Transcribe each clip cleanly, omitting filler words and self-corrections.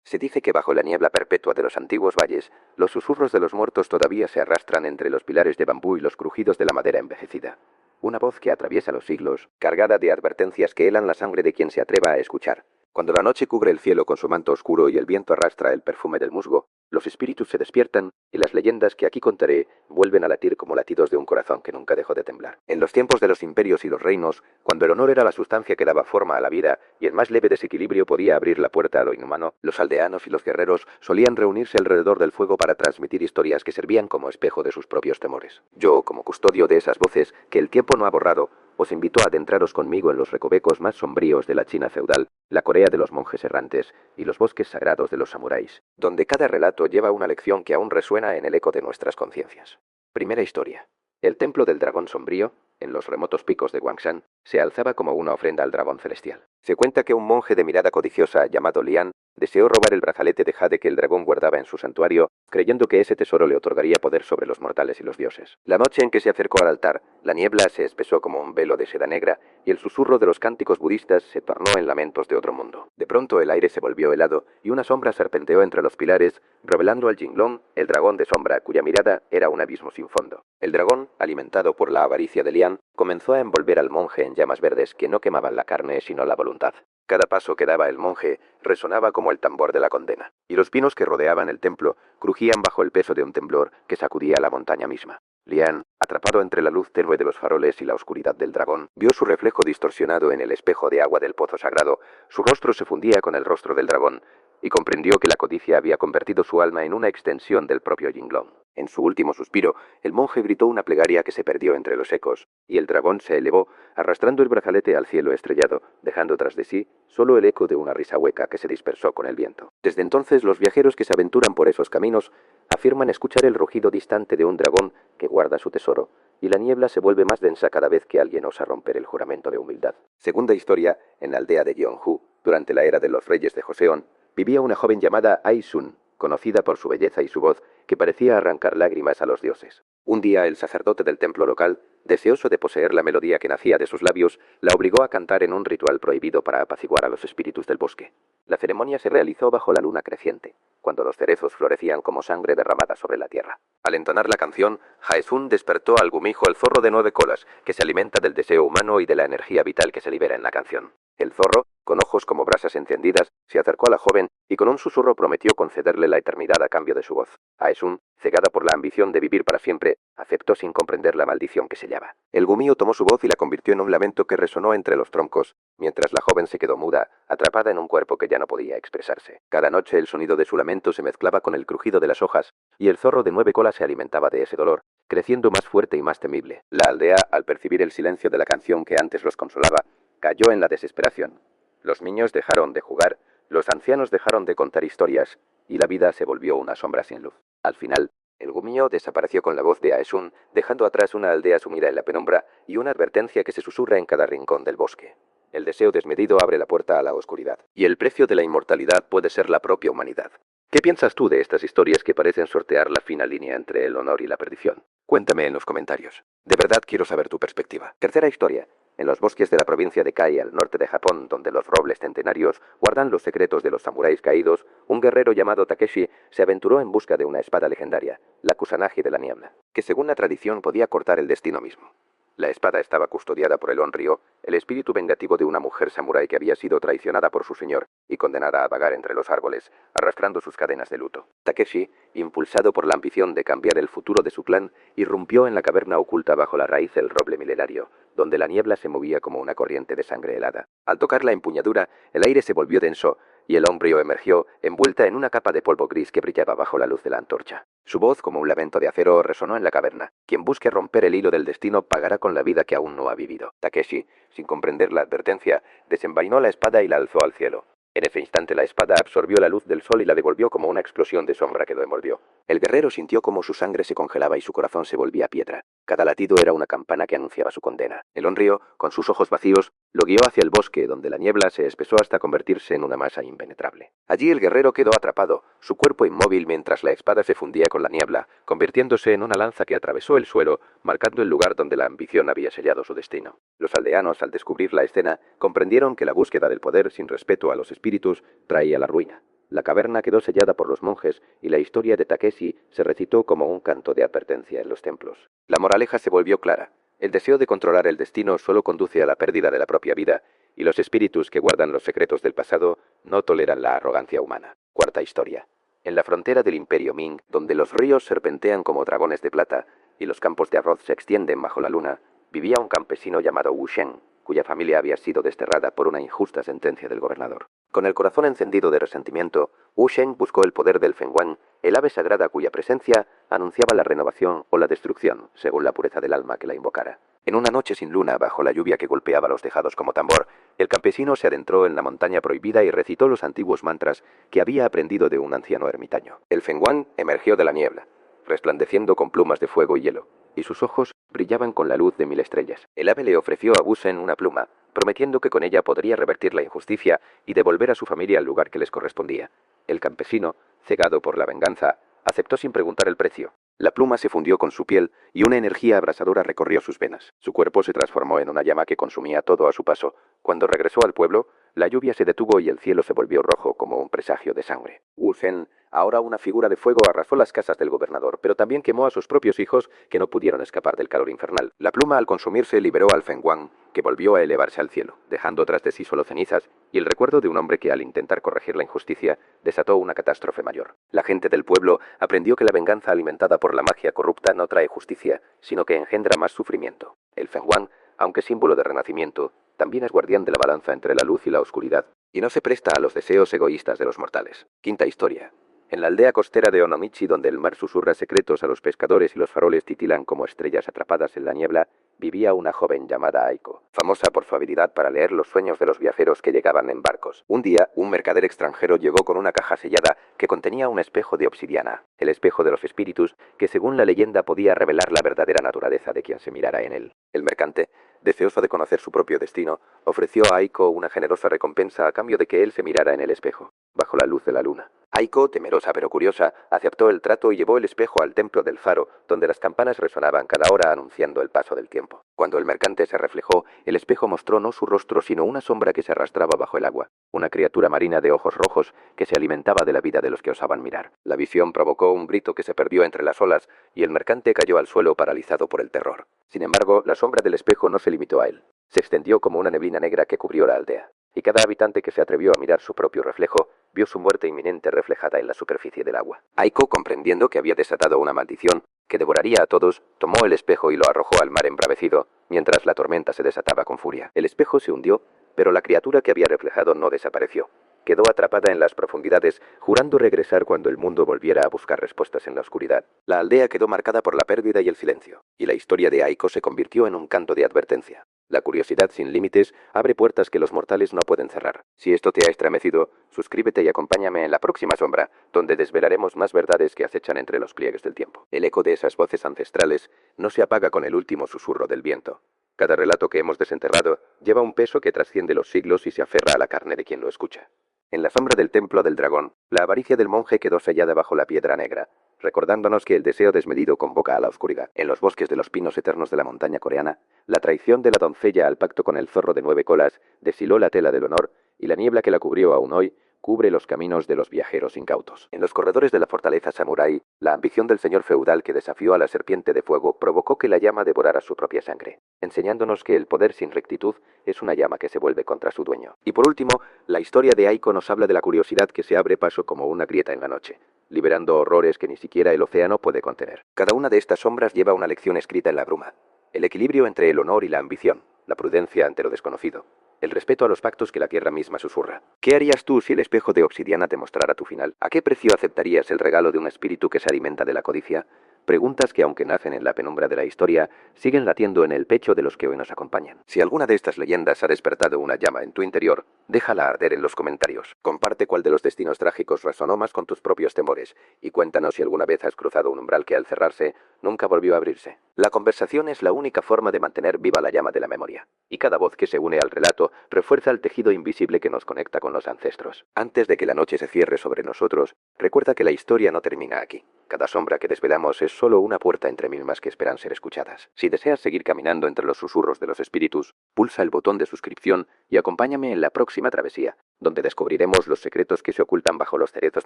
Se dice que bajo la niebla perpetua de los antiguos valles, los susurros de los muertos todavía se arrastran entre los pilares de bambú y los crujidos de la madera envejecida. Una voz que atraviesa los siglos, cargada de advertencias que helan la sangre de quien se atreva a escuchar. Cuando la noche cubre el cielo con su manto oscuro y el viento arrastra el perfume del musgo, los espíritus se despiertan y las leyendas que aquí contaré vuelven a latir como latidos de un corazón que nunca dejó de temblar. En los tiempos de los imperios y los reinos, cuando el honor era la sustancia que daba forma a la vida y el más leve desequilibrio podía abrir la puerta a lo inhumano, los aldeanos y los guerreros solían reunirse alrededor del fuego para transmitir historias que servían como espejo de sus propios temores. Yo, como custodio de esas voces que el tiempo no ha borrado, os invito a adentraros conmigo en los recovecos más sombríos de la China feudal, la Corea de los monjes errantes y los bosques sagrados de los samuráis, donde cada relato lleva una lección que aún resuena en el eco de nuestras conciencias. Primera historia. El templo del dragón sombrío, en los remotos picos de Guangshan, se alzaba como una ofrenda al dragón celestial. Se cuenta que un monje de mirada codiciosa llamado Lian deseó robar el brazalete de jade que el dragón guardaba en su santuario, creyendo que ese tesoro le otorgaría poder sobre los mortales y los dioses. La noche en que se acercó al altar, la niebla se espesó como un velo de seda negra y el susurro de los cánticos budistas se tornó en lamentos de otro mundo. De pronto el aire se volvió helado y una sombra serpenteó entre los pilares, revelando al Jinglong, el dragón de sombra, cuya mirada era un abismo sin fondo. El dragón, alimentado por la avaricia de Lian, comenzó a envolver al monje en llamas verdes que no quemaban la carne sino la voluntad. Cada paso que daba el monje resonaba como el tambor de la condena, y los pinos que rodeaban el templo crujían bajo el peso de un temblor que sacudía la montaña misma. Lian, atrapado entre la luz tenue de los faroles y la oscuridad del dragón, vio su reflejo distorsionado en el espejo de agua del pozo sagrado. Su rostro se fundía con el rostro del dragón, y comprendió que la codicia había convertido su alma en una extensión del propio Jinglong. En su último suspiro, el monje gritó una plegaria que se perdió entre los ecos, y el dragón se elevó, arrastrando el brazalete al cielo estrellado, dejando tras de sí solo el eco de una risa hueca que se dispersó con el viento. Desde entonces, los viajeros que se aventuran por esos caminos afirman escuchar el rugido distante de un dragón que guarda su tesoro, y la niebla se vuelve más densa cada vez que alguien osa romper el juramento de humildad. Segunda historia, en la aldea de Gyeongju, durante la era de los reyes de Joseon, vivía una joven llamada Ai-sun, conocida por su belleza y su voz, que parecía arrancar lágrimas a los dioses. Un día el sacerdote del templo local, deseoso de poseer la melodía que nacía de sus labios, la obligó a cantar en un ritual prohibido para apaciguar a los espíritus del bosque. La ceremonia se realizó bajo la luna creciente, cuando los cerezos florecían como sangre derramada sobre la tierra. Al entonar la canción, Hae-sun despertó al gumijo, el zorro de 9 colas, que se alimenta del deseo humano y de la energía vital que se libera en la canción. El zorro, con ojos como brasas encendidas, se acercó a la joven y con un susurro prometió concederle la eternidad a cambio de su voz. Hae-sun, cegada por la ambición de vivir para siempre, aceptó sin comprender la maldición que sellaba. El gumío tomó su voz y la convirtió en un lamento que resonó entre los troncos, mientras la joven se quedó muda, atrapada en un cuerpo que ya no podía expresarse. Cada noche el sonido de su lamento se mezclaba con el crujido de las hojas, y el zorro de 9 colas se alimentaba de ese dolor, creciendo más fuerte y más temible. La aldea, al percibir el silencio de la canción que antes los consolaba, cayó en la desesperación. Los niños dejaron de jugar, los ancianos dejaron de contar historias, y la vida se volvió una sombra sin luz. Al final, el gumío desapareció con la voz de Aesun, dejando atrás una aldea sumida en la penumbra y una advertencia que se susurra en cada rincón del bosque. El deseo desmedido abre la puerta a la oscuridad, y el precio de la inmortalidad puede ser la propia humanidad. ¿Qué piensas tú de estas historias que parecen sortear la fina línea entre el honor y la perdición? Cuéntame en los comentarios. De verdad quiero saber tu perspectiva. Tercera historia. En los bosques de la provincia de Kai, al norte de Japón, donde los robles centenarios guardan los secretos de los samuráis caídos, un guerrero llamado Takeshi se aventuró en busca de una espada legendaria, la Kusanagi de la Niebla, que según la tradición podía cortar el destino mismo. La espada estaba custodiada por el Onryo, el espíritu vengativo de una mujer samurái que había sido traicionada por su señor y condenada a vagar entre los árboles, arrastrando sus cadenas de luto. Takeshi, impulsado por la ambición de cambiar el futuro de su clan, irrumpió en la caverna oculta bajo la raíz del roble milenario, donde la niebla se movía como una corriente de sangre helada. Al tocar la empuñadura, el aire se volvió denso, y el Onryo emergió, envuelta en una capa de polvo gris que brillaba bajo la luz de la antorcha. Su voz, como un lamento de acero, resonó en la caverna. Quien busque romper el hilo del destino pagará con la vida que aún no ha vivido. Takeshi, sin comprender la advertencia, desenvainó la espada y la alzó al cielo. En ese instante la espada absorbió la luz del sol y la devolvió como una explosión de sombra que lo envolvió. El guerrero sintió como su sangre se congelaba y su corazón se volvía piedra. Cada latido era una campana que anunciaba su condena. El Onryo, con sus ojos vacíos, lo guió hacia el bosque, donde la niebla se espesó hasta convertirse en una masa impenetrable. Allí el guerrero quedó atrapado, su cuerpo inmóvil mientras la espada se fundía con la niebla, convirtiéndose en una lanza que atravesó el suelo, marcando el lugar donde la ambición había sellado su destino. Los aldeanos, al descubrir la escena, comprendieron que la búsqueda del poder sin respeto a los espíritus traía la ruina. La caverna quedó sellada por los monjes y la historia de Takeshi se recitó como un canto de advertencia en los templos. La moraleja se volvió clara. El deseo de controlar el destino solo conduce a la pérdida de la propia vida, y los espíritus que guardan los secretos del pasado no toleran la arrogancia humana. Cuarta historia. En la frontera del Imperio Ming, donde los ríos serpentean como dragones de plata y los campos de arroz se extienden bajo la luna, vivía un campesino llamado Wu Shen, cuya familia había sido desterrada por una injusta sentencia del gobernador. Con el corazón encendido de resentimiento, Wu Shen buscó el poder del Fenghuang, el ave sagrada cuya presencia anunciaba la renovación o la destrucción, según la pureza del alma que la invocara. En una noche sin luna, bajo la lluvia que golpeaba los tejados como tambor, el campesino se adentró en la montaña prohibida y recitó los antiguos mantras que había aprendido de un anciano ermitaño. El Fenghuang emergió de la niebla, resplandeciendo con plumas de fuego y hielo, y sus ojos brillaban con la luz de 1000 estrellas. El ave le ofreció a Wu Shen una pluma, prometiendo que con ella podría revertir la injusticia y devolver a su familia al lugar que les correspondía. El campesino, cegado por la venganza, aceptó sin preguntar el precio. La pluma se fundió con su piel y una energía abrasadora recorrió sus venas. Su cuerpo se transformó en una llama que consumía todo a su paso. Cuando regresó al pueblo, la lluvia se detuvo y el cielo se volvió rojo como un presagio de sangre. Wu Shen, ahora una figura de fuego, arrasó las casas del gobernador, pero también quemó a sus propios hijos que no pudieron escapar del calor infernal. La pluma, al consumirse, liberó al Fenghuang, que volvió a elevarse al cielo, dejando tras de sí solo cenizas y el recuerdo de un hombre que, al intentar corregir la injusticia, desató una catástrofe mayor. La gente del pueblo aprendió que la venganza alimentada por la magia corrupta no trae justicia, sino que engendra más sufrimiento. El Fenghuang, aunque símbolo de renacimiento, también es guardián de la balanza entre la luz y la oscuridad, y no se presta a los deseos egoístas de los mortales. Quinta historia. En la aldea costera de Onomichi, donde el mar susurra secretos a los pescadores y los faroles titilan como estrellas atrapadas en la niebla, vivía una joven llamada Aiko, famosa por su habilidad para leer los sueños de los viajeros que llegaban en barcos. Un día, un mercader extranjero llegó con una caja sellada que contenía un espejo de obsidiana, el espejo de los espíritus, que según la leyenda podía revelar la verdadera naturaleza de quien se mirara en él. El mercante, deseoso de conocer su propio destino, ofreció a Aiko una generosa recompensa a cambio de que él se mirara en el espejo, bajo la luz de la luna. Aiko, temerosa pero curiosa, aceptó el trato y llevó el espejo al templo del faro, donde las campanas resonaban cada hora anunciando el paso del tiempo. Cuando el mercante se reflejó, el espejo mostró no su rostro sino una sombra que se arrastraba bajo el agua, una criatura marina de ojos rojos que se alimentaba de la vida de los que osaban mirar. La visión provocó un grito que se perdió entre las olas y el mercante cayó al suelo paralizado por el terror. Sin embargo, la sombra del espejo no se limitó a él. Se extendió como una neblina negra que cubrió la aldea, y cada habitante que se atrevió a mirar su propio reflejo vio su muerte inminente reflejada en la superficie del agua. Aiko, comprendiendo que había desatado una maldición que devoraría a todos, tomó el espejo y lo arrojó al mar embravecido, mientras la tormenta se desataba con furia. El espejo se hundió, pero la criatura que había reflejado no desapareció. Quedó atrapada en las profundidades, jurando regresar cuando el mundo volviera a buscar respuestas en la oscuridad. La aldea quedó marcada por la pérdida y el silencio, y la historia de Aiko se convirtió en un canto de advertencia. La curiosidad sin límites abre puertas que los mortales no pueden cerrar. Si esto te ha estremecido, suscríbete y acompáñame en la próxima sombra, donde desvelaremos más verdades que acechan entre los pliegues del tiempo. El eco de esas voces ancestrales no se apaga con el último susurro del viento. Cada relato que hemos desenterrado lleva un peso que trasciende los siglos y se aferra a la carne de quien lo escucha. En la sombra del templo del dragón, la avaricia del monje quedó sellada bajo la piedra negra, recordándonos que el deseo desmedido convoca a la oscuridad. En los bosques de los pinos eternos de la montaña coreana, la traición de la doncella al pacto con el zorro de 9 colas deshiló la tela del honor, y la niebla que la cubrió aún hoy cubre los caminos de los viajeros incautos. En los corredores de la fortaleza samurái, la ambición del señor feudal que desafió a la serpiente de fuego provocó que la llama devorara su propia sangre, enseñándonos que el poder sin rectitud es una llama que se vuelve contra su dueño. Y por último, la historia de Aiko nos habla de la curiosidad que se abre paso como una grieta en la noche, liberando horrores que ni siquiera el océano puede contener. Cada una de estas sombras lleva una lección escrita en la bruma: el equilibrio entre el honor y la ambición, la prudencia ante lo desconocido, el respeto a los pactos que la tierra misma susurra. ¿Qué harías tú si el espejo de obsidiana te mostrara tu final? ¿A qué precio aceptarías el regalo de un espíritu que se alimenta de la codicia? Preguntas que, aunque nacen en la penumbra de la historia, siguen latiendo en el pecho de los que hoy nos acompañan. Si alguna de estas leyendas ha despertado una llama en tu interior, déjala arder en los comentarios. Comparte cuál de los destinos trágicos resonó más con tus propios temores, y cuéntanos si alguna vez has cruzado un umbral que al cerrarse nunca volvió a abrirse. La conversación es la única forma de mantener viva la llama de la memoria, y cada voz que se une al relato refuerza el tejido invisible que nos conecta con los ancestros. Antes de que la noche se cierre sobre nosotros, recuerda que la historia no termina aquí. Cada sombra que desvelamos es solo una puerta entre mil más que esperan ser escuchadas. Si deseas seguir caminando entre los susurros de los espíritus, pulsa el botón de suscripción y acompáñame en la próxima travesía, donde descubriremos los secretos que se ocultan bajo los cerezos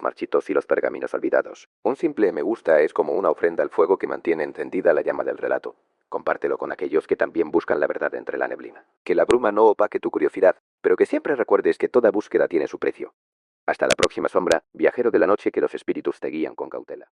marchitos y los pergaminos olvidados. Un simple me gusta es como una ofrenda al fuego que mantiene encendida la llama del relato. Compártelo con aquellos que también buscan la verdad entre la neblina. Que la bruma no opaque tu curiosidad, pero que siempre recuerdes que toda búsqueda tiene su precio. Hasta la próxima sombra, viajero de la noche, que los espíritus te guían con cautela.